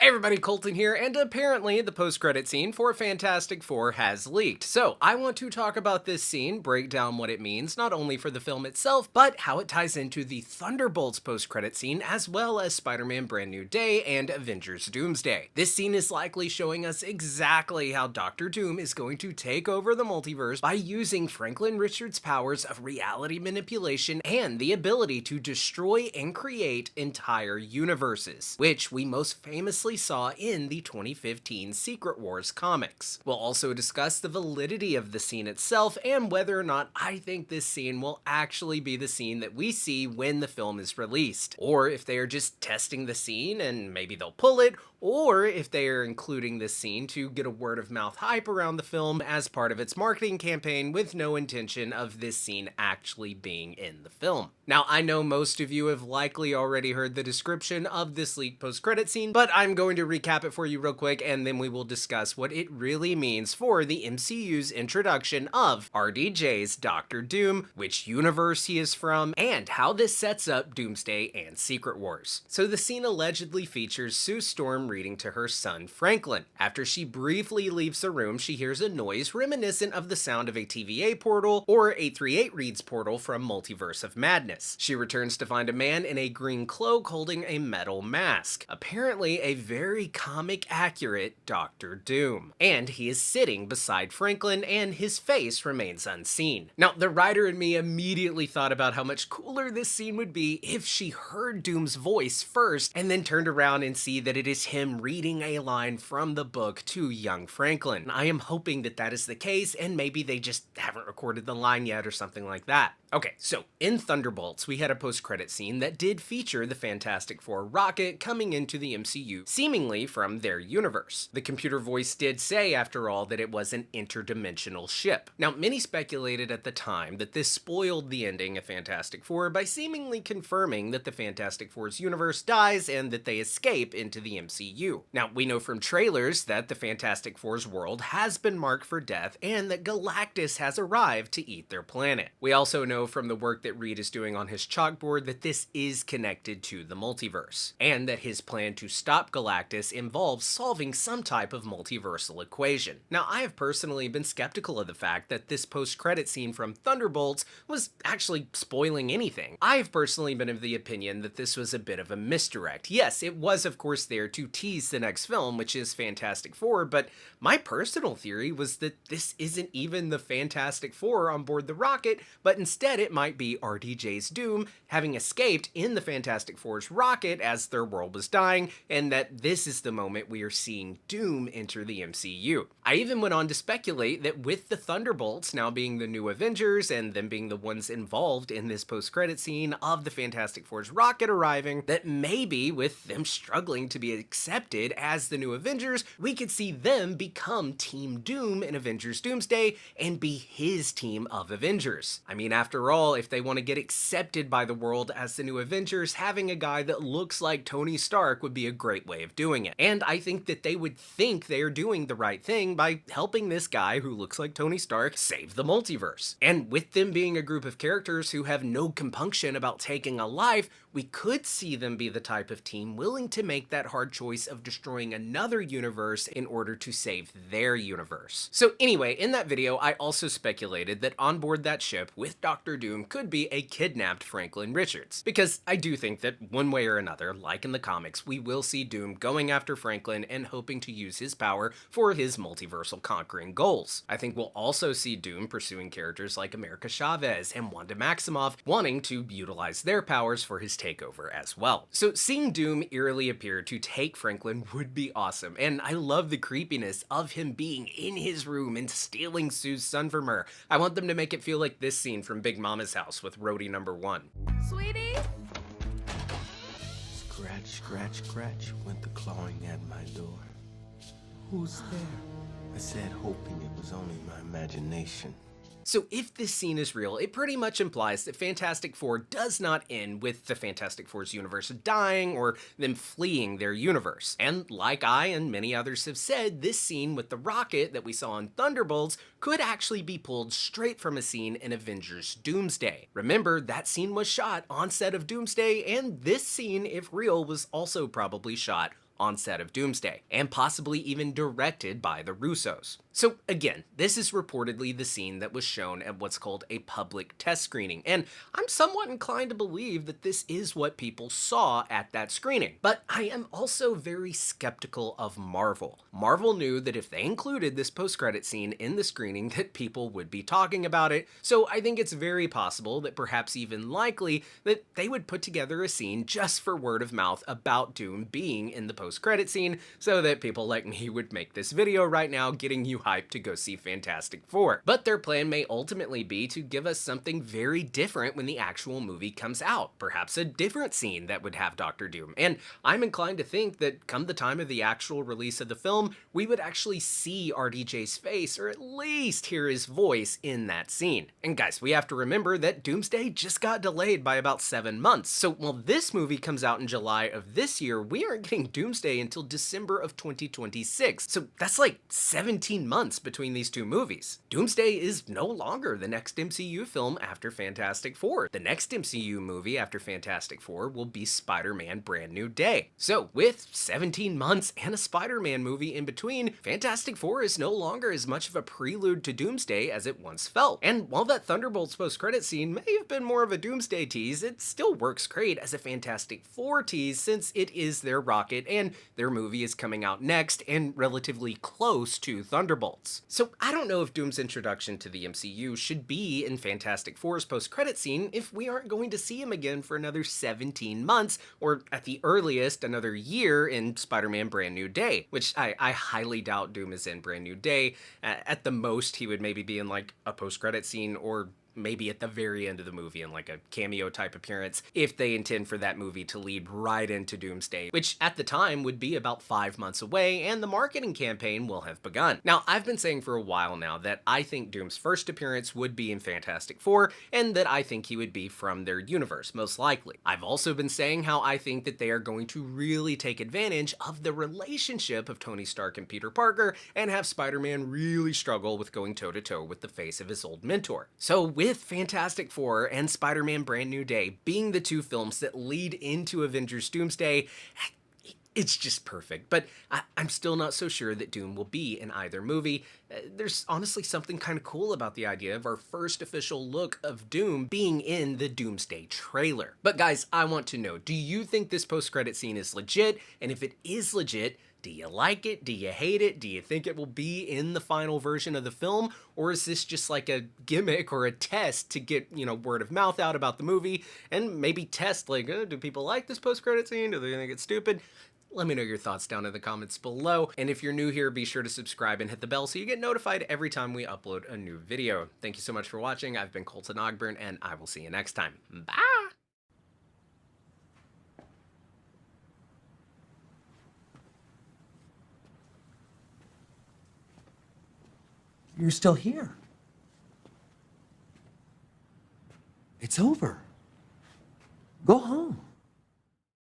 everybody, Colton here, and apparently the post-credit scene for Fantastic Four has leaked. So I want to talk about this scene, break down what it means, not only for the film itself, but how it ties into the Thunderbolts post-credit scene, as well as Spider-Man Brand New Day and Avengers Doomsday. This scene is likely showing us exactly how Doctor Doom is going to take over the multiverse by using Franklin Richards' powers of reality manipulation and the ability to destroy and create entire universes, which we most famously saw in the 2015 Secret Wars comics. We'll also discuss the validity of the scene itself and whether or not I think this scene will actually be the scene that we see when the film is released, or if they are just testing the scene and maybe they'll pull it, or if they are including this scene to get a word of mouth hype around the film as part of its marketing campaign with no intention of this scene actually being in the film. Now, I know most of you have likely already heard the description of this leaked post-credit scene, but I'm going to recap it for you real quick and then we will discuss what it really means for the MCU's introduction of RDJ's Doctor Doom, which universe he is from, and how this sets up Doomsday and Secret Wars. So the scene allegedly features Sue Storm reading to her son Franklin. After she briefly leaves the room, she hears a noise reminiscent of the sound of a TVA portal or 838 Reads portal from Multiverse of Madness. She returns to find a man in a green cloak holding a metal mask, apparently a very comic accurate Doctor Doom, and he is sitting beside Franklin and his face remains unseen. Now, the writer in me immediately thought about how much cooler this scene would be if she heard Doom's voice first and then turned around and see that it is him reading a line from the book to young Franklin. I am hoping that that is the case and maybe they just haven't recorded the line yet or something like that. Okay, so in Thunderbolts, we had a post-credit scene that did feature the Fantastic Four rocket coming into the MCU, seemingly from their universe. The computer voice did say, after all, that it was an interdimensional ship. Now, many speculated at the time that this spoiled the ending of Fantastic Four by seemingly confirming that the Fantastic Four's universe dies and that they escape into the MCU. Now, we know from trailers that the Fantastic Four's world has been marked for death and that Galactus has arrived to eat their planet. We also know from the work that Reed is doing on his chalkboard that this is connected to the multiverse, and that his plan to stop Galactus involves solving some type of multiversal equation. Now, I have personally been skeptical of the fact that this post-credit scene from Thunderbolts was actually spoiling anything. I've personally been of the opinion that this was a bit of a misdirect. Yes, it was of course there to tease the next film, which is Fantastic Four, but my personal theory was that this isn't even the Fantastic Four on board the rocket, but instead it might be RDJ's Doom having escaped in the Fantastic Four's rocket as their world was dying, and that this is the moment we are seeing Doom enter the MCU. I even went on to speculate that with the Thunderbolts now being the new Avengers and them being the ones involved in this post-credit scene of the Fantastic Four's rocket arriving, that maybe with them struggling to be accepted as the new Avengers, we could see them become Team Doom in Avengers Doomsday and be his team of Avengers. I mean, after all, if they want to get accepted by the world as the new Avengers, having a guy that looks like Tony Stark would be a great way of doing it. And I think that they would think they are doing the right thing by helping this guy who looks like Tony Stark save the multiverse. And with them being a group of characters who have no compunction about taking a life, we could see them be the type of team willing to make that hard choice of destroying another universe in order to save their universe. So anyway, in that video, I also speculated that on board that ship with Doctor Doom could be a kidnapped Franklin Richards, because I do think that one way or another, like in the comics, we will see Doom going after Franklin and hoping to use his power for his multiversal conquering goals. I think we'll also see Doom pursuing characters like America Chavez and Wanda Maximoff wanting to utilize their powers for his takeover as well. So seeing Doom eerily appear to take Franklin would be awesome, and I love the creepiness of him being in his room and stealing Sue's son from her. I want them to make it feel like this scene from Big Mama's House with Rhodey #1. Sweetie? Scratch, scratch, scratch went the clawing at my door. Who's there? I said, hoping it was only my imagination. So if this scene is real, it pretty much implies that Fantastic Four does not end with the Fantastic Four's universe dying or them fleeing their universe. And like I and many others have said, this scene with the rocket that we saw in Thunderbolts could actually be pulled straight from a scene in Avengers Doomsday. Remember, that scene was shot on set of Doomsday, and this scene, if real, was also probably shot on set of Doomsday, and possibly even directed by the Russos. So again, this is reportedly the scene that was shown at what's called a public test screening, and I'm somewhat inclined to believe that this is what people saw at that screening. But I am also very skeptical of Marvel. Marvel knew that if they included this post-credit scene in the screening that people would be talking about it, so I think it's very possible that perhaps even likely that they would put together a scene just for word of mouth about Doom being in the post-credit scene so that people like me would make this video right now getting you hyped to go see Fantastic Four. But their plan may ultimately be to give us something very different when the actual movie comes out, perhaps a different scene that would have Dr. Doom. And I'm inclined to think that come the time of the actual release of the film, we would actually see RDJ's face, or at least hear his voice in that scene. And guys, we have to remember that Doomsday just got delayed by about 7 months. So while this movie comes out in July of this year, we aren't getting Doomsday until December of 2026. So that's like 17 months between these two movies. Doomsday is no longer the next MCU film after Fantastic Four. The next MCU movie after Fantastic Four will be Spider-Man Brand New Day. So with 17 months and a Spider-Man movie in between, Fantastic Four is no longer as much of a prelude to Doomsday as it once felt. And while that Thunderbolts post-credit scene may have been more of a Doomsday tease, it still works great as a Fantastic Four tease since it is their rocket and their movie is coming out next and relatively close to Thunderbolts. So I don't know if Doom's introduction to the MCU should be in Fantastic Four's post-credit scene if we aren't going to see him again for another 17 months, or at the earliest another year in Spider-Man Brand New Day, which I highly doubt Doom is in Brand New Day. At the most, he would maybe be in like a post-credit scene or maybe at the very end of the movie in like a cameo type appearance if they intend for that movie to lead right into Doomsday, which at the time would be about 5 months away and the marketing campaign will have begun. Now, I've been saying for a while now that I think Doom's first appearance would be in Fantastic Four and that I think he would be from their universe, most likely. I've also been saying how I think that they are going to really take advantage of the relationship of Tony Stark and Peter Parker and have Spider-Man really struggle with going toe-to-toe with the face of his old mentor. So with Fantastic Four and Spider-Man Brand New Day being the two films that lead into Avengers Doomsday, it's just perfect. But I'm still not so sure that Doom will be in either movie. There's honestly something kind of cool about the idea of our first official look of Doom being in the Doomsday trailer. But guys, I want to know, do you think this post-credit scene is legit? And if it is legit, do you like it? Do you hate it? Do you think it will be in the final version of the film? Or is this just like a gimmick or a test to get, word of mouth out about the movie and maybe test like, do people like this post-credit scene? Do they think it's stupid? Let me know your thoughts down in the comments below. And if you're new here, be sure to subscribe and hit the bell so you get notified every time we upload a new video. Thank you so much for watching. I've been Colton Ogburn and I will see you next time. Bye! You're still here. It's over. Go home.